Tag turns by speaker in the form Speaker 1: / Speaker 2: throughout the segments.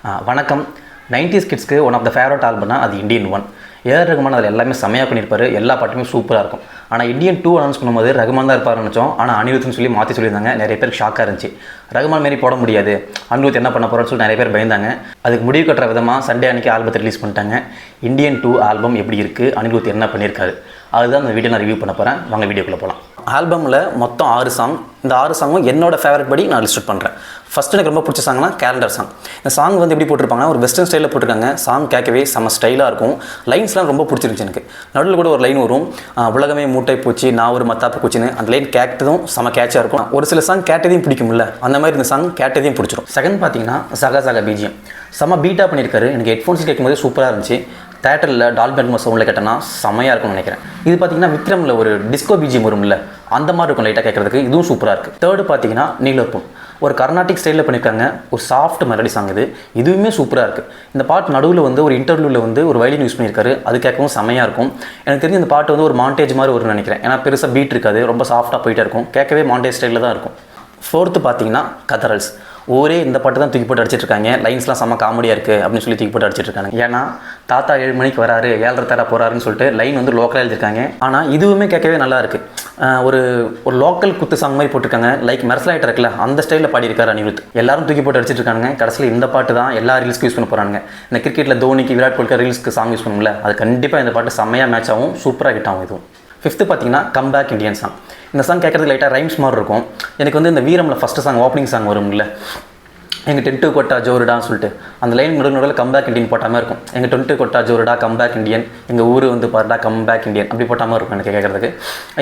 Speaker 1: வணக்கம். 90s கிட்ஸ்க்கு one of the favourite ஆல்பம்னா அது இந்தியன் ஒன். ஏஆர் ரகுமான் அதில் எல்லாமே செம்மையாக பண்ணியிருப்பாரு. எல்லா பாட்டுமே சூப்பராக இருக்கும். ஆனால் இந்தியன் 2 அனௌன்ஸ் பண்ணும்போது ரகுமான் தான் இருப்பார்னு நினச்சோம். ஆனால் அனிருத்னு சொல்லி மாற்றி சொல்லியிருந்தாங்க. நிறைய பேருக்கு ஷாக்காக இருந்துச்சு. ரகுமான் மாரி போட முடியாது, அனிருத் என்ன பண்ண போகிறோன்னு சொல்லி நிறைய பேர் பயந்தாங்க. அதுக்கு முடிவு கட்டுற விதமாக சண்டே அன்றைக்கி ஆல்பத்தை ரிலீஸ் பண்ணிட்டாங்க. இந்தியன் 2 ஆல்பம் எப்படி இருக்குது, அனிருத் என்ன பண்ணியிருக்காரு, அதுதான் இந்த வீடியோ நான் ரிவ்யூ பண்ண போகிறேன். வாங்க வீடியோக்குள்ளே போகலாம். ஆல்பமில் மொத்தம் 6 சாங். இந்த 6 சாங்கும் என்னோட ஃபேவரட் படி நான் லிஸ்ட் பண்ணுறேன். ஃபஸ்ட்டு எனக்கு ரொம்ப பிடிச்ச சாங்னா கேலண்டர் சாங். இந்த சாங் வந்து எப்படி போட்டிருப்பாங்கன்னா ஒரு வெஸ்டர்ன் ஸ்டைலில் போட்டிருக்காங்க. சாங் கேட்கவே செம்ம ஸ்டைலாக இருக்கும். லைன்ஸ்லாம் ரொம்ப பிடிச்சிருந்துச்சு எனக்கு. நடுவில் கூட ஒரு லைன் வரும், உலகமே மூட்டை பூச்சி நான் ஒரு மத்தாப்பு பூச்சின்னு. அந்த லைன் கேட்டதும் செம்ம கேட்சாக இருக்கும். ஒரு சில சாங் கேட்டதையும் பிடிக்கும்ல, அந்த மாதிரி இந்த சாங் கேட்டதையும் பிடிச்சிடும். செகண்ட் பார்த்தீங்கன்னா சகா சகா பிஜிஎம் செம்ம பீட்டாக பண்ணியிருக்காரு. எனக்கு ஹெட்ஃபோன்ஸ் கேட்கும்போது சூப்பராக இருந்துச்சு. தேட்டரில் டால்பி அட்மாஸ் சவுண்டில் கேட்டேன்னா செம்மையாக இருக்கும்னு நினைக்கிறேன். இது பார்த்தீங்கன்னா விக்ரமில் ஒரு டிஸ்கோ பிஜிஎம் வரும்ல, அந்த மாதிரி இருக்கும் லைட்டாக கேட்குறதுக்கு. இதுவும் சூப்பராக இருக்குது. தேர்டு பார்த்தீங்கன்னா நீலப்பூன் ஒரு கர்நாடிக் ஸ்டைலில் பண்ணியிருக்காங்க. ஒரு சாஃப்ட் மெலடி சாங் இது. இதுவுமே சூப்பராக இருக்குது. இந்த பாட்டு நடுவில் வந்து ஒரு இன்டர்வியூவில் வந்து ஒரு வயலின் யூஸ் பண்ணியிருக்காரு. அது கேட்கவும் செம்மையாக இருக்கும். எனக்கு தெரிஞ்சு இந்த பாட்டு வந்து ஒரு மாண்டேஜ் மாதிரி வரும்னு நினைக்கிறேன். ஏன்னா பெருசாக பீட் இருக்காது, ரொம்ப சாஃப்டாக போயிட்டே இருக்கும். கேட்கவே மாண்டேஜ் ஸ்டைலில் தான் இருக்கும். ஃபோர்த்து பார்த்தீங்கன்னா கதரல்ஸ். ஒரே இந்த பாட்டு தான் தூக்கி போட்டு அடிச்சிட்ருக்காங்க. லைன்ஸ்லாம் செம்ம காமெடியாக இருக்குது அப்படின்னு சொல்லி தூக்கி போட்டு அடிச்சிட்ருக்காங்க. ஏன்னா தாத்தா 7 மணிக்கு வராரு, 7:30 தர போகிறாருன்னு சொல்லிட்டு லைன் வந்து லோக்கலாக எழுதியிருக்காங்க. ஆனால் இதுவுமே கேட்கவே நல்லா இருக்குது. ஒரு லோக்கல் குத்து சாங் மாதிரி போட்டிருக்காங்க. லைக் மெர்சலாயிட்ட இருக்குல்ல, அந்த ஸ்டைலில் பாடியிருக்காரு அனிருத். எல்லாரும் தூக்கி போட்டு அடிச்சிட்ருக்காங்க. கடைசியில் இந்த பாட்டு தான் எல்லா ரீல்ஸ்க்கு யூஸ் பண்ண போகிறாங்க. இந்த கிரிக்கெட்டில் தோனிக்கு விராட் கோலிக்கு ரீல்ஸ்க்கு சாங் யூஸ் பண்ணும்ல, அது கண்டிப்பாக இந்த பாட்டு செம்மையாக மேட்ச் ஆகும், சூப்பராக ஹிட் ஆகும். இதுவும் ஃபிஃப்த்து பார்த்தீங்கன்னா கம்பேக் இண்டியன் சாங். இந்த சாங் கேட்குறதுக்கு லைட்டாக ரைம்ஸ் மாதிரி இருக்கும். எனக்கு வந்து இந்த வீரமில் ஃபஸ்ட்டு சாங் ஓப்பனிங் சாங் வரும்ல, எங்கள் டென்ட்டு கொட்டா ஜோருடான்னு சொல்லிட்டு அந்த லைன் நடுவில் கம்பேக் இண்டியன் போட்டாமல் இருக்கும். எங்கள் டென்ட்டு கொட்டா ஜோருடா கம்பேக் இண்டியன், எங்கள் ஊர் வந்து பாருடா கம்பேக் இண்டியன், அப்படி போட்டாமல் இருக்கும் எனக்கு கேட்குறதுக்கு.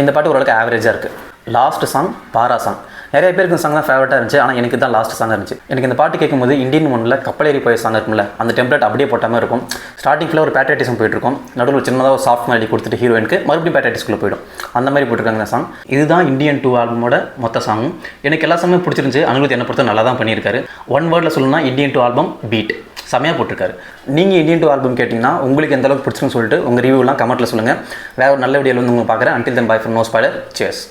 Speaker 1: இந்த பாட்டு ஓரளவுக்கு ஆவரேஜாக இருக்குது. லாஸ்ட் சாங் பாரா சாங். நிறைய பேருக்கு இந்த சாங் தான் ஃபேவரட்டாக இருந்துச்சு. ஆனால் எனக்கு தான் லாஸ்ட் சாங் இருந்துச்சு. எனக்கு இந்த பாட்டு கேட்கும்போது இந்தியன் ஒன்றில் கப்பலேறி போய் சாங் இருக்கும்ல, அந்த டெம்ப்ளேட் அப்படியே போட்டாமல் இருக்கும். ஸ்டார்டிங் ஃபுல்லாக ஒரு பேட்ரியாட்டிசம் போயிட்டுருக்கும். நடுவில் ஒரு சின்னதாக ஒரு சாஃப்ட் மெலடி கொடுத்துட்டு ஹீரோயினுக்கு மறுபடியும் பேட்ரியாட்டிஸ்குள்ளே போயிடும். அந்த மாதிரி போட்டிருக்காங்க இந்த சாங். இதுதான் இந்தியன் 2 ஆல்பமோட மொத்த சாங்கும். எனக்கு எல்லா சாங்குமே பிடிச்சிருந்துச்சு. அனிருத் என்ன பொறுத்த நல்லா தான் பண்ணியிருக்காரு. ஒன் வேர்டில் சொல்லணும்னா இந்தியன் 2 ஆல்பம் பீட் செம்மையாக போட்டிருக்காரு. நீங்கள் இந்தியன் 2 ஆல்பம் கேட்டிங்கன்னா உங்களுக்கு எந்த அளவுக்கு பிடிச்சிருக்குன்னு சொல்லிட்டு உங்கள் ரிவ்யூலாம் கமெண்ட்டில் சொல்லுங்கள். வேறு ஒரு நல்ல வீடியோவில் வந்து உங்களுக்கு பார்க்குறேன். Until then bye from no spoiler. Cheers.